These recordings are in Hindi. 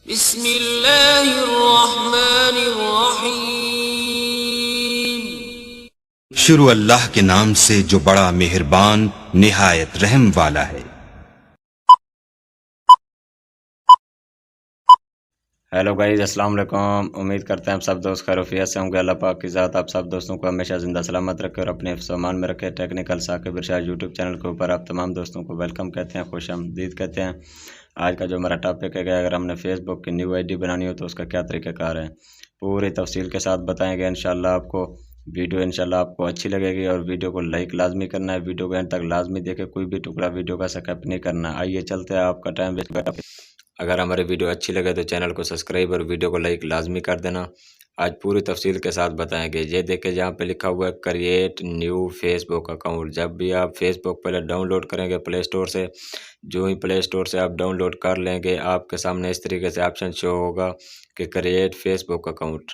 बिस्मिल्लाहिर्रहमानिर्रहीम। शुरू अल्लाह के नाम से जो बड़ा मेहरबान निहायत रहम वाला है। हेलो गाइस, अस्सलाम वालेकुम। उम्मीद करते हैं आप सब दोस्त खैरियत से होंगे। अल्लाह पाक की ज़ात आप सब दोस्तों को हमेशा ज़िंदा सलामत रखे और अपने हिफ्ज़-ओ-अमान में रखे। टेक्निकल साकिब इरशाद यूट्यूब चैनल के ऊपर आप तमाम दोस्तों को वेलकम कहते हैं, खुशामदीद कहते हैं। आज का जो हमारा टॉपिक है, अगर हमने फेसबुक की न्यू आईडी बनानी हो तो उसका क्या तरीक़ाकार है, पूरी तफसील के साथ बताएँगे इंशाअल्लाह आपको। वीडियो इंशाल्लाह आपको अच्छी लगेगी और वीडियो को लाइक लाजमी करना है। वीडियो को एंड तक लाजमी देखें, कोई भी टुकड़ा वीडियो का स्किप नहीं करना। आइए चलते हैं, आपका टाइम वेस्ट कर। अगर हमारी वीडियो अच्छी लगे तो चैनल को सब्सक्राइब और वीडियो को लाइक लाजमी कर देना। आज पूरी तफसील के साथ बताएंगे। ये देखें, जहाँ पे लिखा हुआ है क्रिएट न्यू फेसबुक अकाउंट। जब भी आप फेसबुक पहले डाउनलोड करेंगे प्ले स्टोर से, जो ही प्ले स्टोर से आप डाउनलोड कर लेंगे, आपके सामने इस तरीके से ऑप्शन शो होगा कि क्रिएट फेसबुक अकाउंट।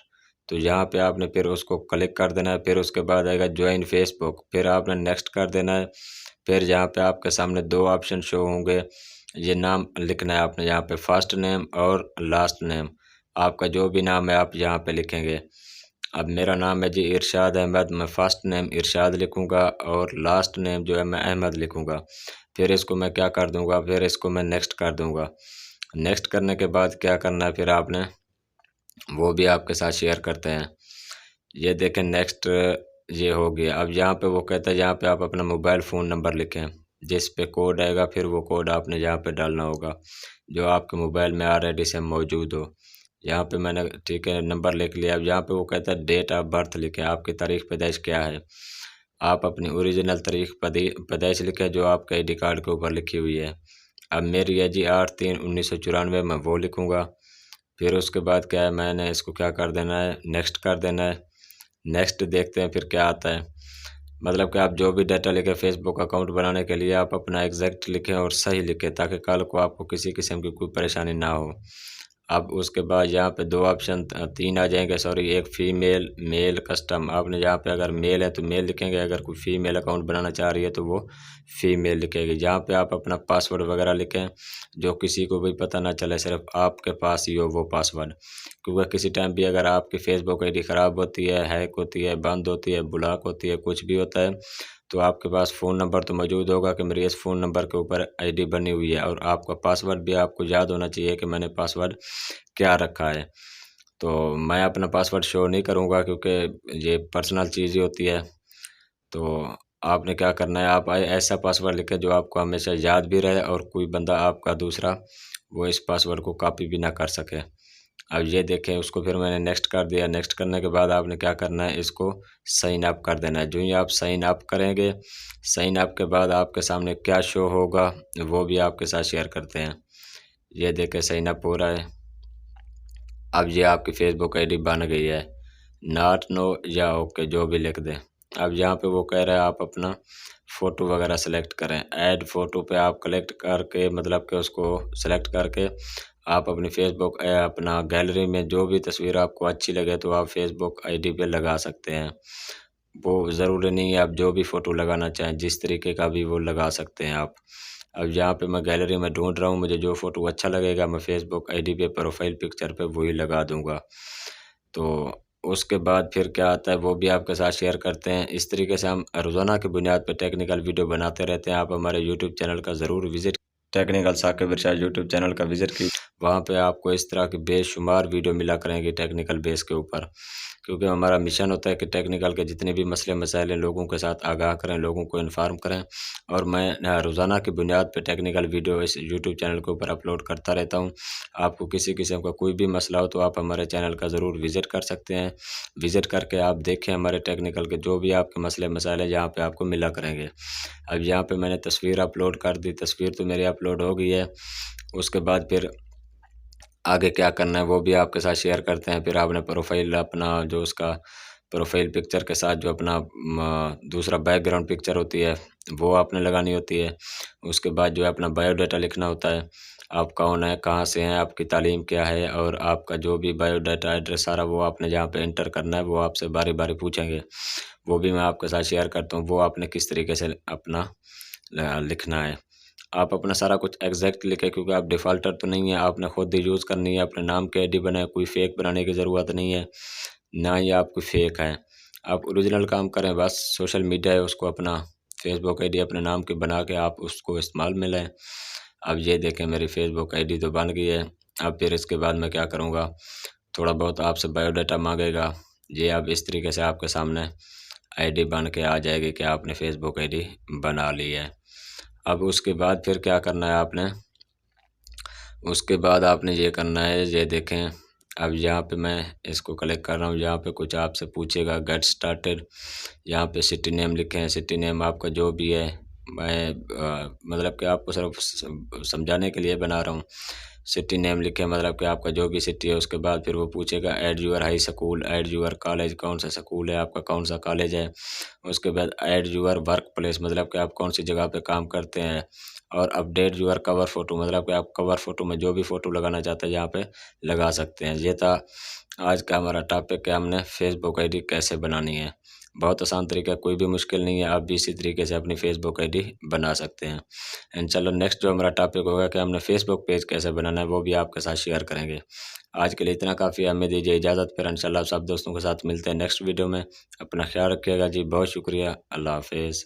तो यहाँ पे आपने फिर उसको क्लिक कर देना है। फिर उसके बाद आएगा ज्वाइन फेसबुक, फिर आपने नेक्स्ट कर देना है। फिर जहाँ पे आपके सामने दो ऑप्शन शो होंगे, ये नाम लिखना है आपने यहाँ पे, फर्स्ट नेम और लास्ट नेम। आपका जो भी नाम है आप यहाँ पे लिखेंगे। अब मेरा नाम है जी इरशाद अहमद, मैं फ़र्स्ट नेम इरशाद लिखूँगा और लास्ट नेम जो है मैं अहमद लिखूँगा। फिर इसको मैं क्या कर दूँगा, फिर इसको मैं नेक्स्ट कर दूँगा। नेक्स्ट करने के बाद क्या करना है, फिर आपने वो भी आपके साथ शेयर करते हैं। ये देखें नेक्स्ट, ये हो गया। अब यहाँ पे वो कहता है यहाँ पे आप अपना मोबाइल फ़ोन नंबर लिखें, जिस पे कोड आएगा फिर वो कोड आपने यहाँ पे डालना होगा जो आपके मोबाइल में ऑलरेडी से मौजूद हो। यहाँ पे मैंने ठीक है नंबर लिख लिया। अब यहाँ पे वो कहता है डेट ऑफ बर्थ लिखें, आपकी तारीख पैदाइश क्या है। आप अपनी ओरिजिनल तारीख पैदाइश लिखें जो आपके आई डी कार्ड के ऊपर लिखी हुई है। अब मेरी है जी 8/3/1994, मैं वो लिखूँगा। फिर उसके बाद क्या है, मैंने इसको क्या कर देना है, नेक्स्ट कर देना है। नेक्स्ट देखते हैं फिर क्या आता है। मतलब कि आप जो भी डाटा लिखें फेसबुक अकाउंट बनाने के लिए, आप अपना एग्जैक्ट लिखें और सही लिखें, ताकि कल को आपको किसी किस्म की कोई परेशानी ना हो। अब उसके बाद यहाँ पे दो ऑप्शन, तीन आ जाएंगे सॉरी, एक फ़ीमेल मेल कस्टम। आपने यहाँ पे अगर मेल है तो मेल लिखेंगे, अगर कोई फ़ीमेल अकाउंट बनाना चाह रही है तो वो फ़ीमेल लिखेगी। जहाँ पे आप अपना पासवर्ड वगैरह लिखें जो किसी को भी पता ना चले, सिर्फ आपके पास ही हो वो पासवर्ड। क्योंकि किसी टाइम भी अगर आपकी फेसबुक आईडी ख़राब होती है, हैक होती है, बंद होती है, ब्लॉक होती है, कुछ भी होता है, तो आपके पास फ़ोन नंबर तो मौजूद होगा कि मेरे इस फ़ोन नंबर के ऊपर आईडी बनी हुई है, और आपका पासवर्ड भी आपको याद होना चाहिए कि मैंने पासवर्ड क्या रखा है। तो मैं अपना पासवर्ड शो नहीं करूँगा क्योंकि ये पर्सनल चीज़ ही होती है। तो आपने क्या करना है, आप ऐसा पासवर्ड लिखें जो आपको हमेशा याद भी रहे और कोई बंदा आपका दूसरा वो इस पासवर्ड को कॉपी भी ना कर सके। अब ये देखें, उसको फिर मैंने नेक्स्ट कर दिया। नेक्स्ट करने के बाद आपने क्या करना है, इसको साइन अप कर देना है। जो ही आप साइन अप करेंगे, साइन अप के बाद आपके सामने क्या शो होगा वो भी आपके साथ शेयर करते हैं। ये देखें साइन अप हो रहा है। अब ये आपकी फेसबुक आईडी बन गई है। नॉट, नो या ओके जो भी लिख दें। अब यहाँ पे वो कह रहा है आप अपना फ़ोटो वगैरह सेलेक्ट करें। ऐड फ़ोटो पे आप कलेक्ट करके, मतलब कि उसको सेलेक्ट करके आप अपनी फेसबुक अपना गैलरी में जो भी तस्वीर आपको अच्छी लगे तो आप फेसबुक आईडी पे लगा सकते हैं। वो ज़रूरी नहीं है, आप जो भी फ़ोटो लगाना चाहें जिस तरीके का भी वो लगा सकते हैं आप। अब यहाँ पे मैं गैलरी में ढूंढ रहा हूँ, मुझे जो फ़ोटो अच्छा लगेगा मैं फेसबुक आईडी पे प्रोफाइल पिक्चर पे वही लगा दूँगा। तो उसके बाद फिर क्या आता है वो भी आपके साथ शेयर करते हैं। इस तरीके से हम रोज़ाना की बुनियाद पे टेक्निकल वीडियो बनाते रहते हैं। आप हमारे यूट्यूब चैनल का ज़रूर विज़िट, टेक्निकल साकिब इरशाद यूट्यूब चैनल का विज़िट की। वहाँ पे आपको इस तरह की बेशुमार वीडियो मिला करेंगी टेक्निकल बेस के ऊपर, क्योंकि हमारा मिशन होता है कि टेक्निकल के जितने भी मसले मसाइल हैं लोगों के साथ आगाह करें, लोगों को इन्फॉर्म करें। और मैं रोज़ाना की बुनियाद पे टेक्निकल वीडियो इस यूट्यूब चैनल के ऊपर अपलोड करता रहता हूँ। आपको किसी किस्म का कोई भी मसला हो तो आप हमारे चैनल का ज़रूर विज़िट कर सकते हैं। विज़िट करके आप देखें हमारे टेक्निकल के जो भी आपके मसले मसाइल हैं, यहाँ पे आपको मिला करेंगे। अब यहाँ पे मैंने तस्वीर अपलोड कर दी, तस्वीर तो मेरी अपलोड हो गई है। उसके बाद फिर आगे क्या करना है वो भी आपके साथ शेयर करते हैं। फिर आपने प्रोफाइल अपना जो उसका प्रोफाइल पिक्चर के साथ जो अपना दूसरा बैकग्राउंड पिक्चर होती है वो आपने लगानी होती है। उसके बाद जो है अपना बायोडाटा लिखना होता है, आप कौन है, कहाँ से हैं, आपकी तालीम क्या है, और आपका जो भी बायोडाटा एड्रेस सारा वो आपने जहाँ पे एंटर करना है वो आपसे बारी बारी पूछेंगे। वो भी मैं आपके साथ शेयर करता हूँ, वो आपने किस तरीके से अपना लिखना है। आप अपना सारा कुछ एग्जैक्ट लिखें, क्योंकि आप डिफ़ॉल्टर तो नहीं है, आपने खुद ही यूज़ करनी है। अपने नाम की आईडी बनाए, कोई फेक बनाने की ज़रूरत नहीं है, ना ही आप कोई फेक है। आप ओरिजिनल काम करें, बस सोशल मीडिया है उसको अपना फेसबुक आईडी अपने नाम की बना के आप उसको इस्तेमाल में लें। अब ये देखें मेरी फेसबुक आईडी तो बन गई है। अब फिर इसके बाद मैं क्या करूँगा, थोड़ा बहुत आपसे बायोडाटा मांगेगा। ये अब इस तरीके से आपके सामने आईडी बन के आ जाएगी कि आपने फेसबुक आईडी बना ली है। अब उसके बाद फिर क्या करना है आपने, उसके बाद आपने ये करना है, ये देखें अब यहाँ पे मैं इसको क्लिक कर रहा हूँ। यहाँ पे कुछ आपसे पूछेगा गेट स्टार्टेड, यहाँ पे सिटी नेम लिखें। सिटी नेम आपका जो भी है, मैं मतलब कि आपको सिर्फ समझाने के लिए बना रहा हूँ। सिटी नेम लिखें, मतलब कि आपका जो भी सिटी है। उसके बाद फिर वो पूछेगा add your high school, add your college, कौन सा स्कूल है आपका, कौन सा कॉलेज है। उसके बाद ऐड यूअर वर्क प्लेस, मतलब कि आप कौन सी जगह पे काम करते हैं। और अपडेट यूअर कवर फ़ोटो, मतलब कि आप कवर फ़ोटो में जो भी फ़ोटो लगाना चाहते हैं यहाँ पे लगा सकते हैं। ये था आज का हमारा टॉपिक कि हमने फेसबुक आईडी कैसे बनानी है। बहुत आसान तरीका है, कोई भी मुश्किल नहीं है। आप भी इसी तरीके से अपनी फेसबुक आईडी बना सकते हैं। एंड चलो नेक्स्ट जो हमारा टॉपिक होगा कि हमने फेसबुक पेज कैसे बनाना है, वो भी आपके साथ शेयर करेंगे। आज के लिए इतना काफ़ी है, हमें दीजिए इजाज़त। फिर इंशाल्लाह सब दोस्तों के साथ मिलते हैं नेक्स्ट वीडियो में। अपना ख्याल रखिएगा जी, बहुत शुक्रिया, अल्लाह हाफिज़।